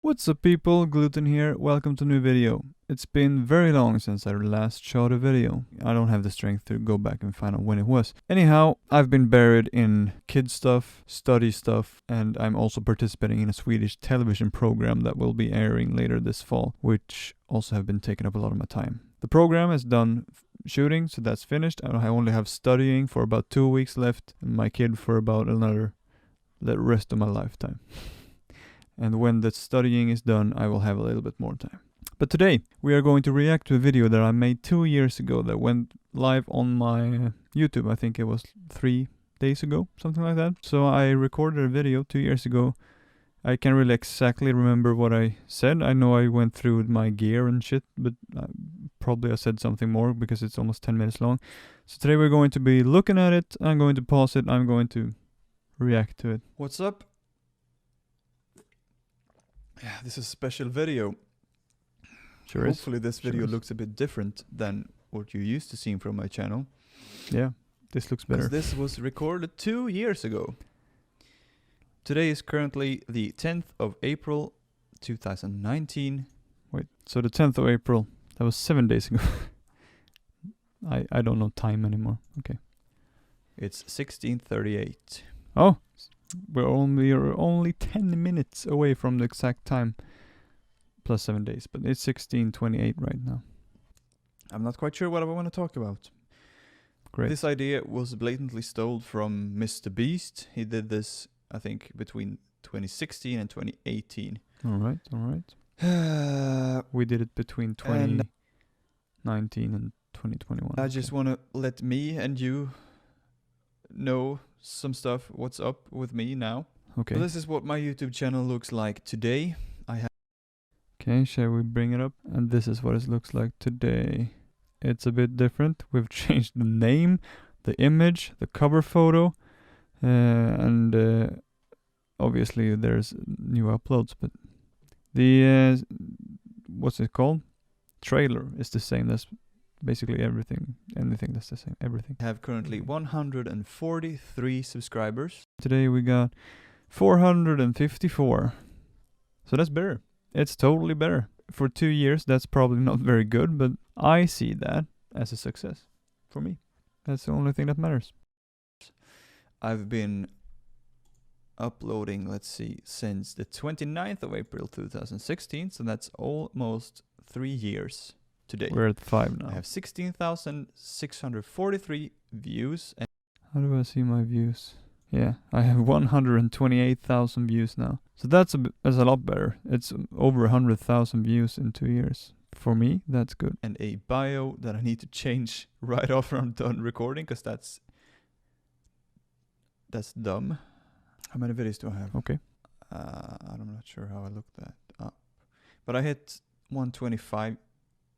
What's up people, Gluten here, welcome to a new video. It's been very long since I last shot a video. I don't have the strength to go back and find out when it was. Anyhow, I've been buried in kid stuff, study stuff, and I'm also participating in a Swedish television program that will be airing later this fall, which also have been taking up a lot of my time. The program is done shooting, so that's finished. I only have studying for about 2 weeks left, and my kid for about the rest of my lifetime. And when the studying is done, I will have a little bit more time. But today, we are going to react to a video that I made 2 years ago that went live on my YouTube. I think it was 3 days ago, something like that. So I recorded a video 2 years ago. I can't really exactly remember what I said. I know I went through my gear and shit, but probably I said something more because it's almost 10 minutes long. So today we're going to be looking at it. I'm going to pause it. I'm going to react to it. What's up? Yeah, this is a special video. Sure is. Hopefully this video looks a bit different than what you're used to seeing from my channel. Yeah, this looks better. This was recorded 2 years ago. Today is currently the 10th of April, 2019. Wait, so the 10th of April, that was 7 days ago. I don't know time anymore. Okay. It's 16:38. Oh, we're only 10 minutes away from the exact time, plus 7 days. But it's 16:28 right now. I'm not quite sure what I want to talk about. Great. This idea was blatantly stolen from Mr. Beast. He did this, I think, between 2016 and 2018. All right. We did it between 2019 and 2021. I just want to let me and you know some stuff, what's up with me now. Okay. So this is what my YouTube channel looks like today. Okay, shall we bring it up? And this is what it looks like today. It's a bit different. We've changed the name, the image, the cover photo, and obviously there's new uploads, but the what's it called? Trailer is the same. That's basically everything. Anything that's the same. Everything. I have currently 143 subscribers. Today we got 454. So that's better. It's totally better. For 2 years, that's probably not very good, but I see that as a success for me. That's the only thing that matters. I've been uploading, let's see, since the 29th of April 2016, so that's almost 3 years today. We're at 5 now. I have 16,643 views. And how do I see my views? Yeah, I have 128,000 views now. So that's a lot better. It's over 100,000 views in 2 years. For me, that's good. And a bio that I need to change right after I'm done recording, because that's dumb. How many videos do I have? Okay. I'm not sure how I looked that up. But I hit 125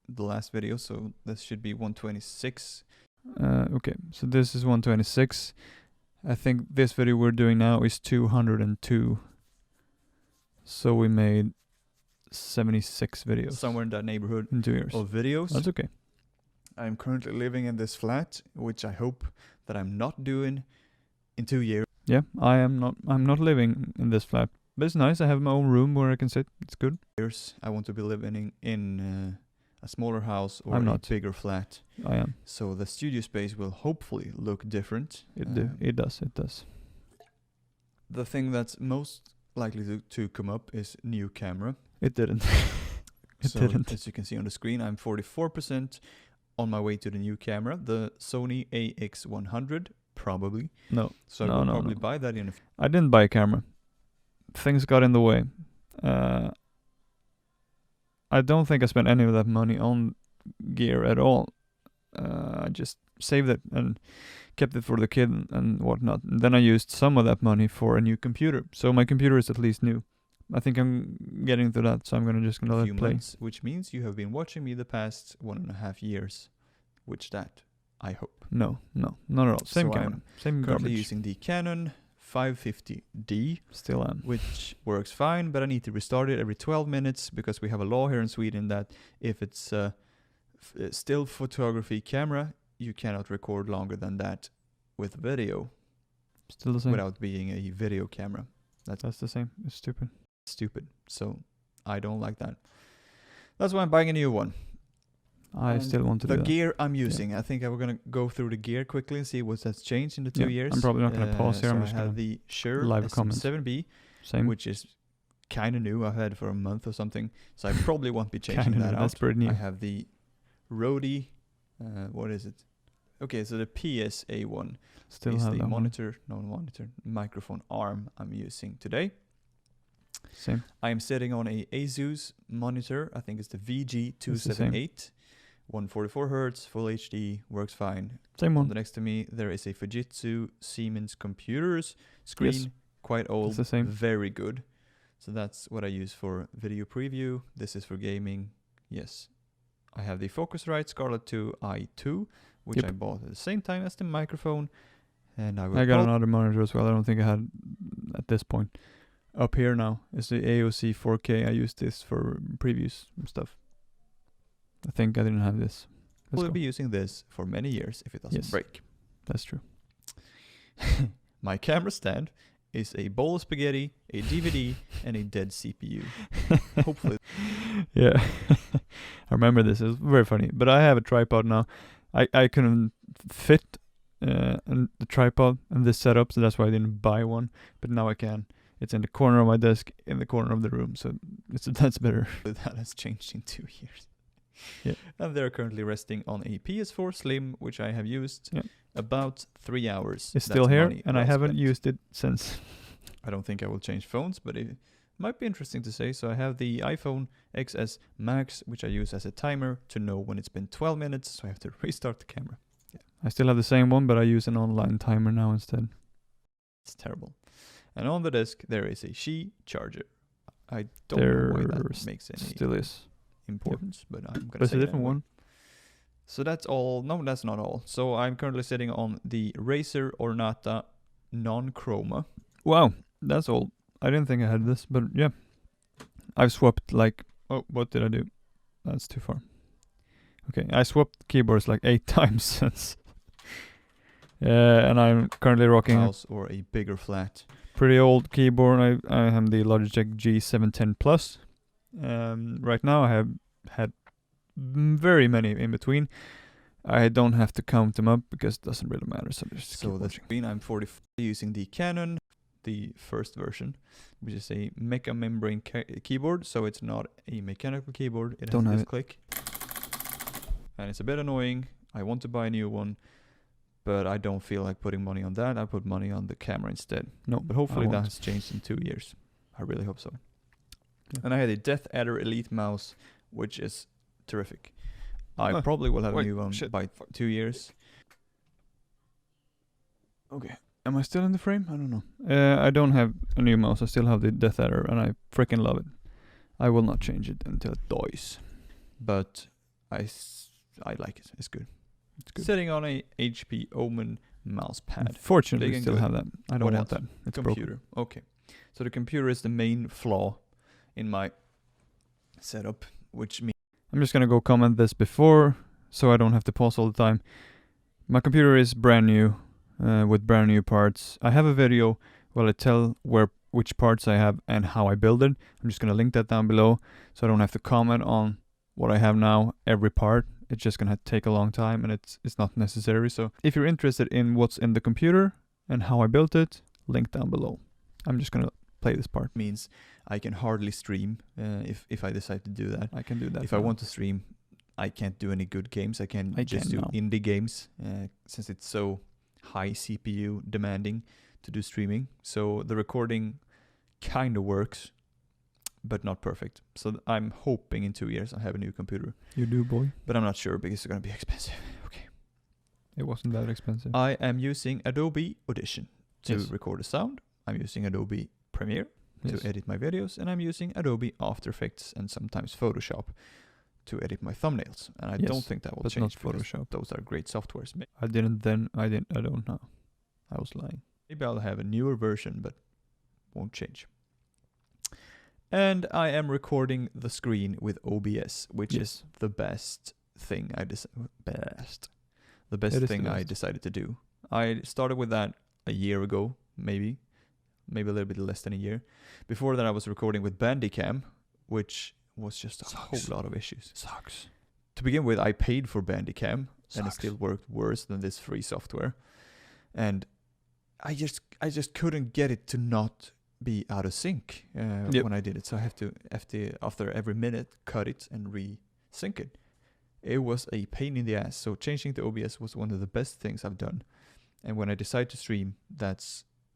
the last video, so this should be 126. Okay, so this is 126. I think this video we're doing now is 202. So we made 76 videos. Somewhere in that neighborhood in 2 years. Of videos. That's okay. I'm currently living in this flat, which I hope that I'm not doing in 2 years. Yeah, I'm not living in this flat. But it's nice, I have my own room where I can sit. It's good. I want to be living in a smaller house or I'm a not. bigger flat. I am. So the studio space will hopefully look different. It does. The thing that's most likely to come up is new camera. It didn't. As you can see on the screen, I'm 44% on my way to the new camera, the Sony AX100, probably. No. So I will probably buy that in I didn't buy a camera. Things got in the way. I don't think I spent any of that money on gear at all. I just saved it and kept it for the kid and whatnot. And then I used some of that money for a new computer. So my computer is at least new. I think I'm getting to that, so I'm gonna let it play. Months, which means you have been watching me the past 1.5 years. Which that, I hope. No, not at all. Same so camera. Same currently garbage. using the Canon 550D. Still am. Which works fine, but I need to restart it every 12 minutes because we have a law here in Sweden that if it's still photography camera, you cannot record longer than that with video. Still the same. Without being a video camera. That's the same. It's stupid. Stupid. So I don't like that. That's why I'm buying a new one. I still want to do the that. gear I'm using. I think we're gonna go through the gear quickly and see what has changed in the 2 years. I'm probably not gonna pause here. So I'm I just have gonna the Shure live comment. SM7B, Same. which is kind of new. I've had it for a month or something, so I probably won't be changing that out. That's pretty new. I have the Rode. What is it? Okay, so the PSA1 Still is have the that monitor microphone arm I'm using today. Same. I am sitting on a Asus monitor. I think it's the VG278, 144 Hz, full HD, works fine. Same one. On the next to me, there is a Fujitsu Siemens computers screen, quite old, it's the same. very good. So that's what I use for video preview. This is for gaming. Yes. I have the Focusrite Scarlett 2 i2, which I bought at the same time as the microphone. And I got another monitor as well. I don't think I had at this point. Up here now is the AOC 4K. I use this for previews and stuff. I think I didn't have this. We'll be using this for many years if it doesn't break. That's true. My camera stand is a bowl of spaghetti, a DVD, and a dead CPU. Hopefully. Yeah. I remember this. It was very funny. But I have a tripod now. I couldn't fit the tripod in this setup, so that's why I didn't buy one. But now I can. It's in the corner of my desk, in the corner of the room, so that's better. That has changed in 2 years. Yeah. And they're currently resting on a PS4 Slim, which I have used about 3 hours. It's still here, and I haven't used it since. I don't think I will change phones, but it might be interesting to say. So I have the iPhone XS Max, which I use as a timer to know when it's been 12 minutes, so I have to restart the camera. Yeah. I still have the same one, but I use an online timer now instead. It's terrible. And on the desk, there is a Qi charger. I don't know why that makes any importance, but I'm going to say a different one. So that's all. No, that's not all. So I'm currently sitting on the Razer Ornata Non-Chroma. Wow, that's old. I didn't think I had this, but yeah. I've swapped oh, what did I do? That's too far. Okay, I swapped keyboards 8 times since. And I'm currently rocking mouse or a bigger flat. Pretty old keyboard. I have the Logitech G710 Plus. Right now I have had very many in between. I don't have to count them up because it doesn't really matter. So the screen, I'm 45 using the Canon, the first version, which is a mecha membrane keyboard. So it's not a mechanical keyboard. It has this click, and it's a bit annoying. I want to buy a new one, but I don't feel like putting money on that. I put money on the camera instead. No, but hopefully that has changed in 2 years. I really hope so. Yeah. And I had a Death Adder Elite mouse, which is terrific. I probably will have a new one by 2 years. Okay. Am I still in the frame? I don't know. I don't have a new mouse. I still have the Death Adder, and I freaking love it. I will not change it until it dies. But I like it. It's good. It's good. Sitting on a HP Omen mouse pad. Fortunately, I still have that. I don't want that. It's computer. Broken. Okay. So the computer is the main flaw in my setup, which means I'm just gonna go comment this before, so I don't have to pause all the time. My computer is brand new, with brand new parts. I have a video where I tell which parts I have and how I build it. I'm just gonna link that down below, so I don't have to comment on what I have now, every part. It's just gonna take a long time, and it's not necessary. So if you're interested in what's in the computer and how I built it, link down below. I'm just gonna play this part. Means I can hardly stream if I decide to do that. I can do that. If I want to stream, I can't do any good games. I can just do indie games since it's so high CPU demanding to do streaming. So the recording kind of works, but not perfect. So I'm hoping in 2 years I have a new computer. You do, boy. But I'm not sure because it's going to be expensive. Okay. It wasn't that expensive. I am using Adobe Audition to record the sound. I'm using Adobe Premiere to edit my videos, and I'm using Adobe After Effects and sometimes Photoshop to edit my thumbnails. And I don't think that will change. Not Photoshop. Those are great softwares. I didn't then. I don't know. I was lying. Maybe I'll have a newer version, but won't change. And I am recording the screen with OBS, which is the best thing I decided to do. I started with that a year ago, maybe a little bit less than a year. Before that, I was recording with Bandicam, which was just a Sucks. whole lot of issues. Sucks. To begin with, I paid for Bandicam, and it Sucks. still worked worse than this free software. And I just couldn't get it to not be out of sync Yep. when I did it. So I have to, after every minute, cut it and re-sync it. It was a pain in the ass. So changing to OBS was one of the best things I've done. And when I decide to stream,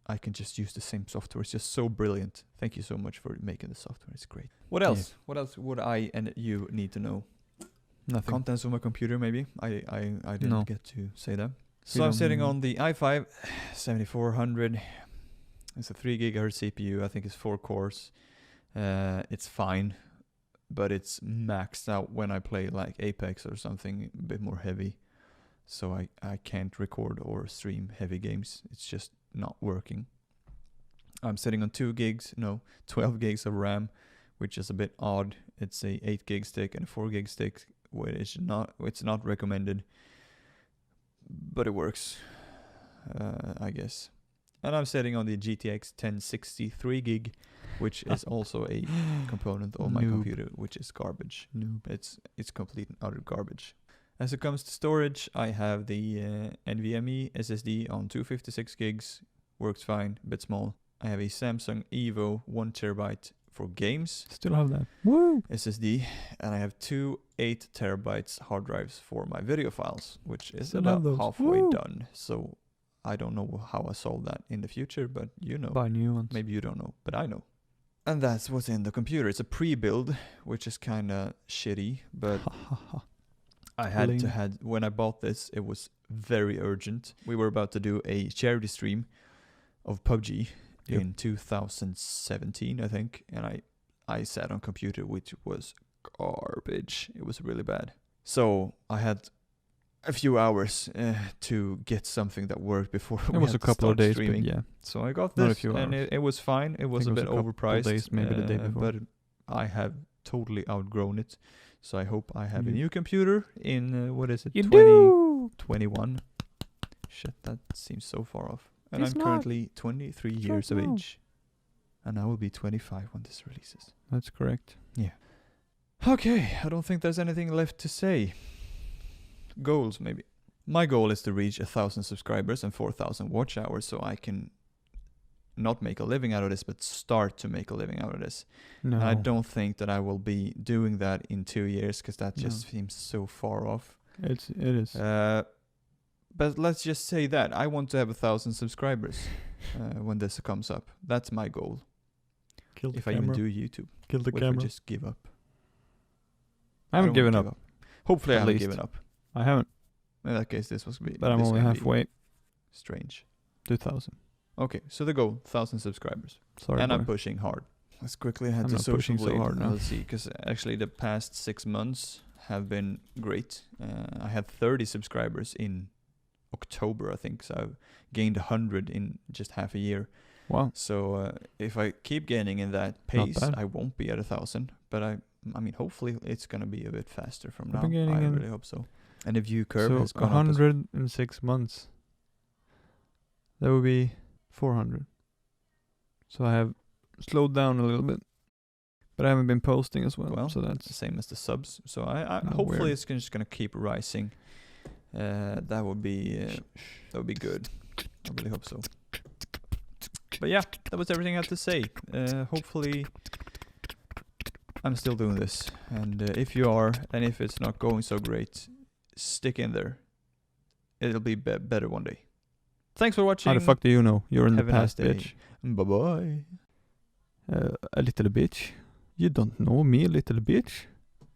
I can just use the same software. It's just so brilliant. Thank you so much for making the software. It's great. What else? Yeah. What else would I and you need to know? Nothing. Contents of my computer, maybe. I didn't No. get to say that. You So I'm sitting don't- on the i5 7400. It's a 3 gigahertz CPU. I think it's 4 cores. It's fine, but it's maxed out when I play like Apex or something a bit more heavy. So I can't record or stream heavy games. It's just not working. I'm sitting on 12 gigs of RAM, which is a bit odd. It's a 8 gig stick and a 4 gig stick, which it's not recommended, but it works, I guess. And I'm sitting on the GTX 1060 3 gig, which is also a component of my Noob. computer, which is garbage. Noob. It's complete and utter garbage. As it comes to storage, I have the NVMe SSD on 256 gigs, works fine, a bit small. I have a Samsung Evo 1 terabyte for games Still have that. Woo! SSD, and I have 2 8 terabytes hard drives for my video files, which is Still have about those. halfway Woo! done. So I don't know how I solve that in the future, but you know. Buy new ones. Maybe you don't know, but I know. And that's what's in the computer. It's a pre-build, which is kind of shitty, but I had to Lame. had when I bought this, it was very urgent. We were about to do a charity stream of PUBG Yep. in 2017, I think, and I sat on computer, which was garbage. It was really bad. So I had a few hours to get something that worked before It we was had a to couple of start days, streaming. but yeah. So I got Not a this, few and hours. it was fine. It was a think it bit was a couple overpriced, days, maybe the day before. but I have totally outgrown it. So I hope I have a You- new computer in what is it? You 2021. Shit, that seems so far off. And It's I'm not. currently 23 years of now. age, and I will be 25 when this releases. That's correct. Okay, I don't think there's anything left to say. Goals, maybe. My goal is to reach 1,000 subscribers and 4,000 watch hours, so I can not make a living out of this, but start to make a living out of this. No. And I don't think that I will be doing that in 2 years, because that just No. seems so far off. It is. But let's just say that I want to have 1,000 subscribers when this comes up. That's my goal. Kill the If I camera. even do YouTube, Kill the what if I camera. just give up? I haven't don't given wanna up. give Hopefully, I At haven't least. given up. I haven't. In that case, this was But I'm only halfway. Strange. 2,000. Okay, so the goal, 1,000 subscribers. Sorry. And I'm boy. pushing hard. Let's quickly head I'm to not social pushing so blade. hard now. Let's see, because actually the past 6 months have been great. I had 30 subscribers in October, I think, so I've gained 100 in just half a year. Wow. So if I keep gaining in that pace, bad. I won't be at 1,000. But I mean, hopefully it's gonna be a bit faster from I've now. been gaining I in- really hope so. And the view curve So has gone up. 100 in 6 months. That would be 400. So I have slowed down a little bit. But I haven't been posting as well. Well, so the that's same as the subs. So I No, hopefully weird. it's just gonna keep rising. That would be good. I really hope so. But yeah, that was everything I had to say. Hopefully I'm still doing this, and if you are, and if it's not going so great, stick in there. It'll be better one day. Thanks for watching. how the fuck do you know? You're in Have the a nice past, day. bitch. Bye bye. A little bitch. You don't know me, little bitch.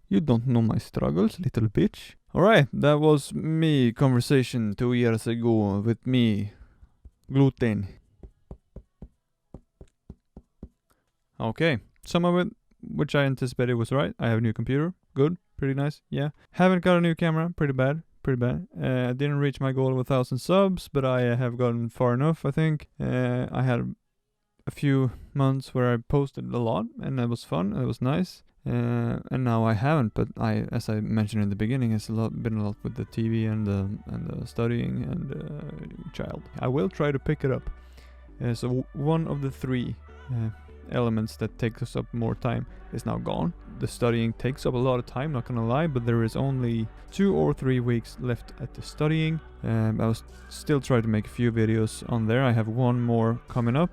You don't know my struggles, little bitch. Alright, that was me conversation 2 years ago with me, Gluten. Okay, some of it, which I anticipated was right. I have a new computer, good, pretty nice, yeah. Haven't got a new camera, pretty bad. I didn't reach my goal of 1,000 subs, but I have gotten far enough, I think. I had a few months where I posted a lot, and that was fun, it was nice. And now I haven't, but as I mentioned in the beginning, it's been a lot with the TV and the studying and child. I will try to pick it up. So one of the three elements that take us up more time is now gone. The studying takes up a lot of time, not gonna lie, but there is only 2 or 3 weeks left at the studying. I will still try to make a few videos on there. I have one more coming up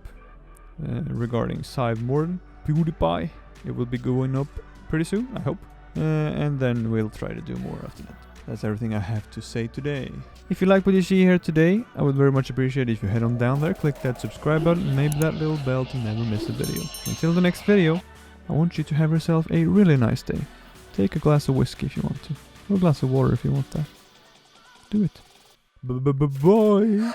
regarding Sive Morden, PewDiePie. It will be going up pretty soon, I hope. And then we'll try to do more after that. That's everything I have to say today. If you like what you see here today, I would very much appreciate it if you head on down there, click that subscribe button, and maybe that little bell to never miss a video. Until the next video, I want you to have yourself a really nice day. Take a glass of whiskey if you want to, or a glass of water if you want that. Do it. Bye.